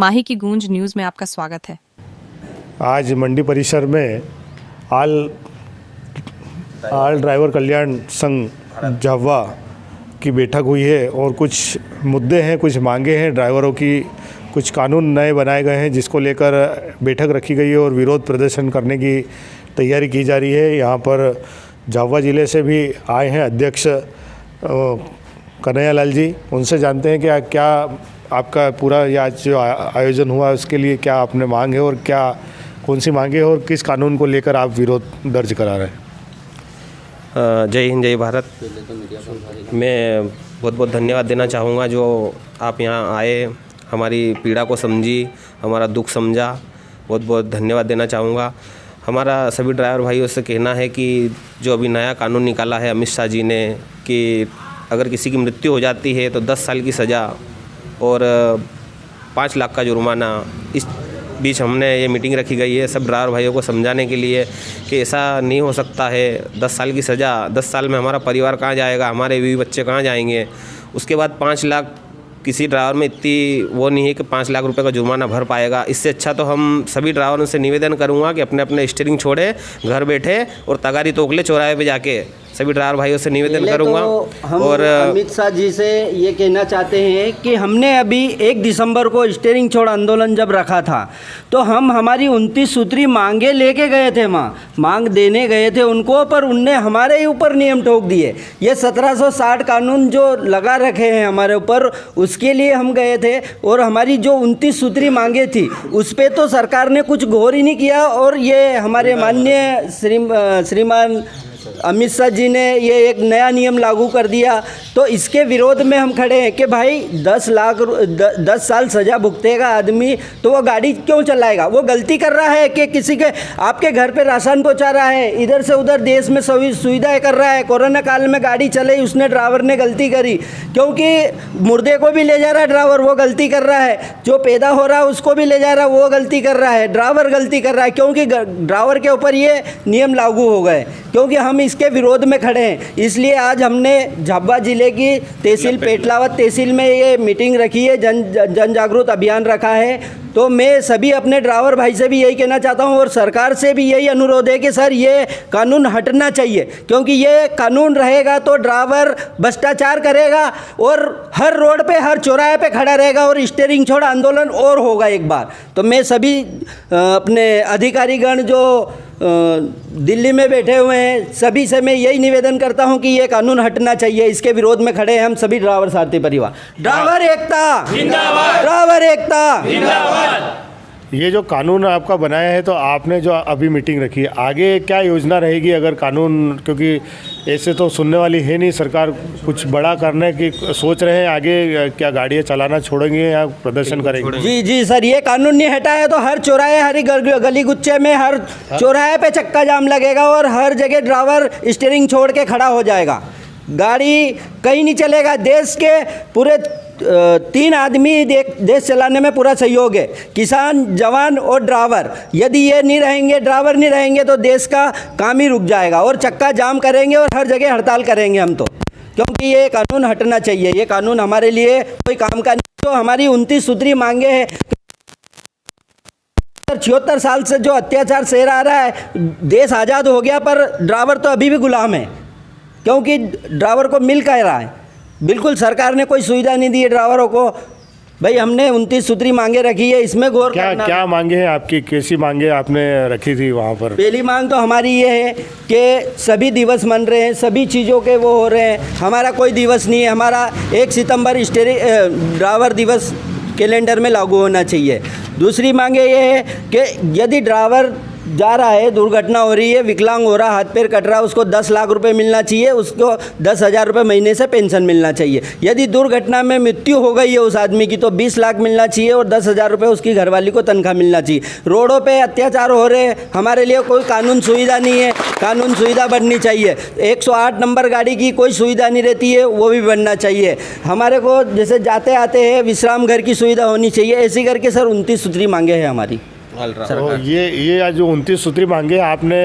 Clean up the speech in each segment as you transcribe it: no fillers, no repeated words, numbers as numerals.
माही की गूंज न्यूज़ में आपका स्वागत है। आज मंडी परिसर में आल ड्राइवर कल्याण संघ झाबुआ की बैठक हुई है और कुछ मुद्दे हैं, कुछ मांगे हैं ड्राइवरों की, कुछ कानून नए बनाए गए हैं जिसको लेकर बैठक रखी गई है और विरोध प्रदर्शन करने की तैयारी की जा रही है। यहाँ पर झाबुआ ज़िले से भी आए हैं अध्यक्ष कन्हैया लाल जी, उनसे जानते हैं कि क्या आपका पूरा ये आज जो आयोजन हुआ उसके लिए क्या आपने मांग है और क्या कौन सी मांगे है और किस कानून को लेकर आप विरोध दर्ज करा रहे हैं। जय हिंद जय भारत। मैं बहुत बहुत धन्यवाद देना चाहूँगा जो आप यहाँ आए, हमारी पीड़ा को समझी, हमारा दुख समझा, बहुत बहुत धन्यवाद देना चाहूँगा। हमारा सभी ड्राइवर भाइयों से कहना है कि जो अभी नया कानून निकाला है अमित शाह जी ने कि अगर किसी की मृत्यु हो जाती है तो 10 साल की सज़ा और 5 लाख का जुर्माना। इस बीच हमने ये मीटिंग रखी गई है सब ड्राइवर भाइयों को समझाने के लिए कि ऐसा नहीं हो सकता है। 10 साल की सज़ा, 10 साल में हमारा परिवार कहाँ जाएगा, हमारे बीवी बच्चे कहाँ जाएंगे। उसके बाद 5 लाख, किसी ड्राइवर में इतनी वो नहीं है कि 5 लाख रुपए का जुर्माना भर पाएगा। इससे अच्छा तो हम सभी ड्राइवरों से निवेदन करूँगा कि अपने अपने स्टीयरिंग छोड़े, घर बैठे और तगारी तोक ले चौराहे पे जाके। सभी ड्राइवर भाइयों से निवेदन करूँगा। तो हम और अमित शाह जी से ये कहना चाहते हैं कि हमने अभी 1 दिसंबर को स्टीयरिंग छोड़ आंदोलन जब रखा था तो हम हमारी 29 सूत्री मांगे लेके गए थे, मांग देने गए थे उनको, पर उनने हमारे ही ऊपर नियम ठोक दिए। ये 1760 कानून जो लगा रखे हैं हमारे ऊपर, उसके लिए हम गए थे और हमारी जो 29 सूत्री मांगे थी उस पर तो सरकार ने कुछ गौर ही नहीं किया। और ये हमारे माननीय श्रीमान अमित शाह जी ने ये एक नया नियम लागू कर दिया, तो इसके विरोध में हम खड़े हैं कि भाई 10 साल सज़ा भुगतेगा आदमी तो वो गाड़ी क्यों चलाएगा। वो गलती कर रहा है कि किसी के आपके घर पे राशन पहुंचा रहा है, इधर से उधर देश में सभी सुविधाएं कर रहा है। कोरोना काल में गाड़ी चले, उसने ड्राइवर ने गलती करी, क्योंकि मुर्दे को भी ले जा रहा है ड्राइवर, वो गलती कर रहा है। जो पैदा हो रहा है उसको भी ले जा रहा है, वो गलती कर रहा है। ड्राइवर गलती कर रहा है क्योंकि ड्राइवर के ऊपर ये नियम लागू हो गए, क्योंकि हम इसके विरोध में खड़े हैं। इसलिए आज हमने झाबुआ जिले की तहसील पेटलावत तहसील में ये मीटिंग रखी है, जन जागरूक अभियान रखा है। तो मैं सभी अपने ड्राइवर भाई से भी यही कहना चाहता हूं और सरकार से भी यही अनुरोध है कि सर ये कानून हटना चाहिए, क्योंकि ये कानून रहेगा तो ड्राइवर भ्रष्टाचार करेगा और हर रोड पे, हर चौराहे पे खड़ा रहेगा और स्टीयरिंग छोड़ आंदोलन और होगा एक बार। तो मैं सभी अपने अधिकारीगण जो दिल्ली में बैठे हुए हैं सभी से मैं यही निवेदन करता हूं कि ये कानून हटना चाहिए। इसके विरोध में खड़े हैं हम सभी ड्राइवर सारथी परिवार। ड्राइवर एकता जिंदाबाद, ड्राइवर एकता जिंदाबाद। ये जो कानून आपका बनाया है तो आपने जो अभी मीटिंग रखी है, आगे क्या योजना रहेगी अगर कानून, क्योंकि ऐसे तो सुनने वाली है नहीं, सरकार कुछ बड़ा करने की सोच रहे हैं, आगे क्या गाड़ियाँ चलाना छोड़ेंगे या प्रदर्शन करेंगे? जी सर, ये कानून नहीं हटा है तो हर चौराहे, हर गली गुच्चे में, हर चौराहे पे चक्का जाम लगेगा और हर जगह ड्राइवर स्टीयरिंग छोड़ के खड़ा हो जाएगा, गाड़ी कहीं नहीं चलेगा। देश के पूरे 3 आदमी देश चलाने में पूरा सहयोग है, किसान, जवान और ड्राइवर। यदि ये नहीं रहेंगे, ड्राइवर नहीं रहेंगे तो देश का काम ही रुक जाएगा और चक्का जाम करेंगे और हर जगह हड़ताल करेंगे हम तो, क्योंकि ये कानून हटना चाहिए। ये कानून हमारे लिए कोई काम का नहीं। जो हमारी 29 सूत्री मांगे हैं, 76 साल से जो अत्याचार सह आ रहा है, देश आज़ाद हो गया पर ड्राइवर तो अभी भी गुलाम है, क्योंकि ड्राइवर को मिल कह रहा है। बिल्कुल सरकार ने कोई सुविधा नहीं दी है ड्राइवरों को। भाई हमने 29 सूत्री मांगे रखी है, इसमें गौर करना। क्या मांगे हैं आपकी, कैसी मांगे आपने रखी थी वहाँ पर? पहली मांग तो हमारी ये है कि सभी दिवस मन रहे हैं, सभी चीज़ों के वो हो रहे हैं, हमारा कोई दिवस नहीं है। हमारा 1 सितंबर ड्राइवर दिवस कैलेंडर में लागू होना चाहिए। दूसरी मांगे ये है कि यदि ड्राइवर जा रहा है, दुर्घटना हो रही है, विकलांग हो रहा, हाथ पैर कट रहा है, उसको 10 लाख रुपए मिलना चाहिए, उसको 10,000 रुपये महीने से पेंशन मिलना चाहिए। यदि दुर्घटना में मृत्यु हो गई है उस आदमी की तो 20 लाख मिलना चाहिए और 10,000 रुपये उसकी घरवाली को तनख्वाह मिलना चाहिए। रोडों पे अत्याचार हो रहे हैं, हमारे लिए कोई कानून सुविधा नहीं है, कानून सुविधा बननी चाहिए। 108 नंबर गाड़ी की कोई सुविधा नहीं रहती है, वो भी बनना चाहिए। हमारे को जैसे जाते आते हैं विश्राम घर की सुविधा होनी चाहिए। ऐसी करके सर 29 सूत्री मांगे हैं हमारी। तो ये आज जो 29 सूत्री मांगे आपने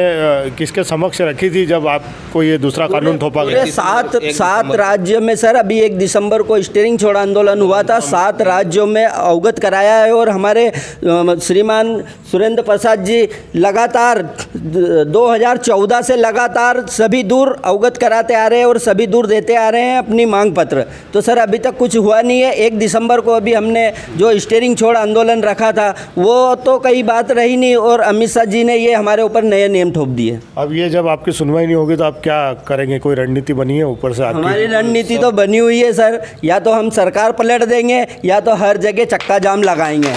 किसके समक्ष रखी थी जब आपको ये दूसरा कानून थोपा गया? पूरे सात राज्य में सर अभी 1 दिसंबर को स्टीयरिंग छोड़ आंदोलन हुआ था। 7 राज्यों में अवगत कराया है और हमारे श्रीमान सुरेंद्र प्रसाद जी लगातार 2014 से लगातार सभी दूर अवगत कराते आ रहे हैं और सभी दूर देते आ रहे हैं अपनी मांग पत्र। तो सर अभी तक कुछ हुआ नहीं है। 1 दिसंबर को अभी हमने जो स्टीयरिंग छोड़ आंदोलन रखा था वो तो कई बात रही नहीं और अमित शाह जी ने ये हमारे ऊपर नए नियम थोप दिए। अब ये जब आपकी सुनवाई नहीं होगी तो आप क्या करेंगे? कोई रणनीति बनी है ऊपर से आपकी? हमारी रणनीति तो बनी हुई है सर, या तो हम सरकार पलट देंगे या तो हर जगह चक्का जाम लगाएंगे।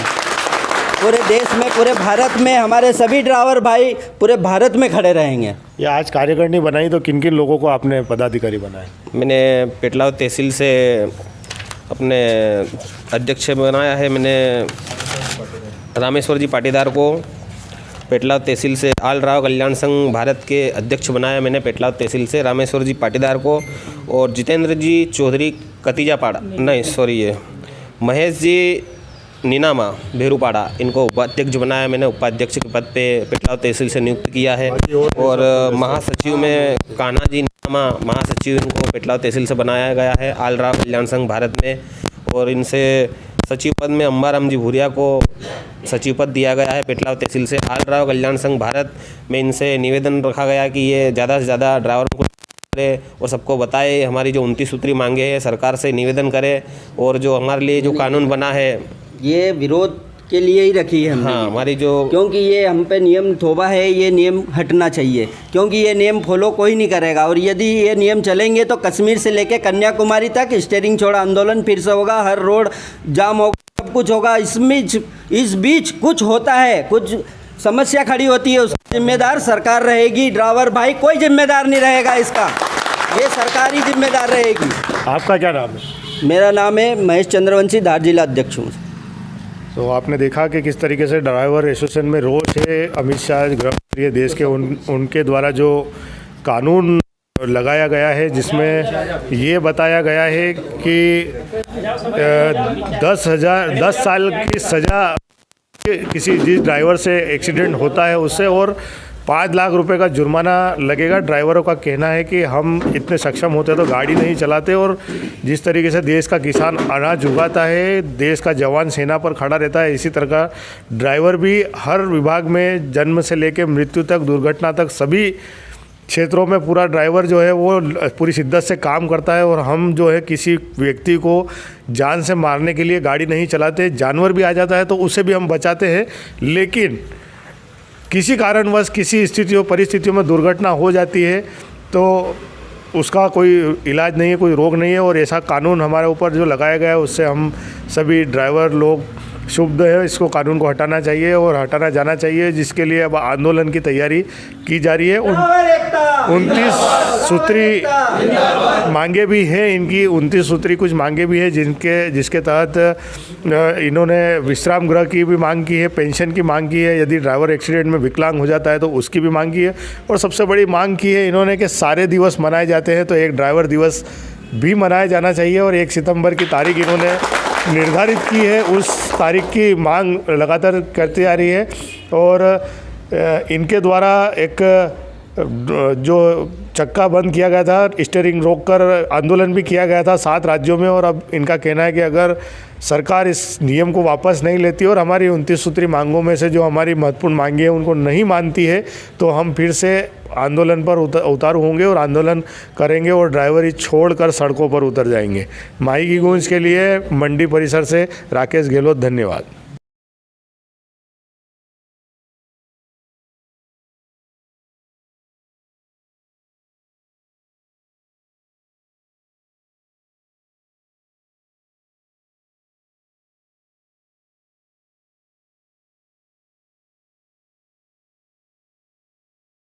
पूरे देश में, पूरे भारत में हमारे सभी ड्राइवर भाई पूरे भारत में खड़े रहेंगे। ये आज कार्यकारिणी बनाई तो किन किन लोगों को आपने पदाधिकारी बनाए? मैंने पेटलाद तहसील से अपने अध्यक्ष बनाया है। मैंने रामेश्वर जी पाटीदार को पेटलाद तहसील से आल राव कल्याण संघ भारत के अध्यक्ष बनाया मैंने पेटलाद तहसील से रामेश्वर जी पाटीदार को, और जितेंद्र जी चौधरी कतीजापाड़ा ये महेश जी नीनामा भेरूपाड़ा, इनको उपाध्यक्ष बनाया मैंने। उपाध्यक्ष के पद पे पेटलाद तहसील से नियुक्त किया है। और महासचिव में कान्हा जी नीनामा महासचिव, इनको पेटलाद तहसील से बनाया गया है आल राव कल्याण संघ भारत में। और इनसे सचिव पद में अम्बाराम जी भूरिया को सचिव पद दिया गया है पेटलाद तहसील से आल राव कल्याण संघ भारत में। इनसे निवेदन रखा गया कि ये ज़्यादा से ज़्यादा ड्राइवरों को और सबको बताए हमारी जो 29 सूत्री मांगे हैं, सरकार से निवेदन करें। और जो हमारे लिए जो कानून बना है ये विरोध के लिए ही रखी है हमने। हाँ, हमारी जो क्योंकि ये हम पे नियम थोपा है, ये नियम हटना चाहिए क्योंकि ये नियम फॉलो कोई नहीं करेगा। और यदि ये नियम चलेंगे तो कश्मीर से लेकर कन्याकुमारी तक स्टीयरिंग छोड़ आंदोलन फिर से होगा, हर रोड जाम होगा, सब कुछ होगा। इस बीच कुछ होता है, कुछ समस्या खड़ी होती है, उसकी जिम्मेदार सरकार रहेगी। ड्राइवर भाई कोई जिम्मेदार नहीं रहेगा इसका, ये सरकार ही जिम्मेदार रहेगी। आपका क्या नाम है? मेरा नाम है महेश चंद्रवंशी, धार जिला अध्यक्ष हूँ। तो आपने देखा कि किस तरीके से ड्राइवर एसोसिएशन में रोष है। अमित शाह गृहमंत्री देश के उनके द्वारा जो कानून लगाया गया है जिसमें ये बताया गया है कि 10 साल की सज़ा किसी जिस ड्राइवर से एक्सीडेंट होता है उससे, और 5 लाख रुपए का जुर्माना लगेगा। ड्राइवरों का कहना है कि हम इतने सक्षम होते तो गाड़ी नहीं चलाते। और जिस तरीके से देश का किसान अनाज उगाता है, देश का जवान सेना पर खड़ा रहता है, इसी तरह का ड्राइवर भी हर विभाग में जन्म से लेकर मृत्यु तक, दुर्घटना तक, सभी क्षेत्रों में पूरा ड्राइवर जो है वो पूरी शिद्दत से काम करता है। और हम जो है किसी व्यक्ति को जान से मारने के लिए गाड़ी नहीं चलाते। जानवर भी आ जाता है तो उसे भी हम बचाते हैं, लेकिन किसी कारणवश किसी स्थितियों परिस्थितियों में दुर्घटना हो जाती है तो उसका कोई इलाज नहीं है, कोई रोग नहीं है। और ऐसा कानून हमारे ऊपर जो लगाया गया है उससे हम सभी ड्राइवर लोग शुभ है। इसको कानून को हटाना चाहिए और हटाना जाना चाहिए, जिसके लिए अब आंदोलन की तैयारी की जा रही है। 29 सूत्री मांगे भी हैं इनकी, 29 सूत्री कुछ मांगे भी हैं जिसके तहत इन्होंने विश्राम गृह की भी मांग की है, पेंशन की मांग की है, यदि ड्राइवर एक्सीडेंट में विकलांग हो जाता है तो उसकी भी मांग की है। और सबसे बड़ी मांग की है इन्होंने कि सारे दिवस मनाए जाते हैं तो एक ड्राइवर दिवस भी मनाया जाना चाहिए। और 1 सितंबर की तारीख इन्होंने निर्धारित की है, उस तारीख की मांग लगातार करती आ रही है। और इनके द्वारा एक जो चक्का बंद किया गया था, स्टीयरिंग रोककर आंदोलन भी किया गया था 7 राज्यों में। और अब इनका कहना है कि अगर सरकार इस नियम को वापस नहीं लेती और हमारी 29 सूत्री मांगों में से जो हमारी महत्वपूर्ण मांगे हैं उनको नहीं मानती है तो हम फिर से आंदोलन पर उतारू होंगे और आंदोलन करेंगे और ड्राइवरी छोड़कर सड़कों पर उतर जाएंगे। माही की गूंज के लिए मंडी परिसर से राकेश गहलोत, धन्यवाद।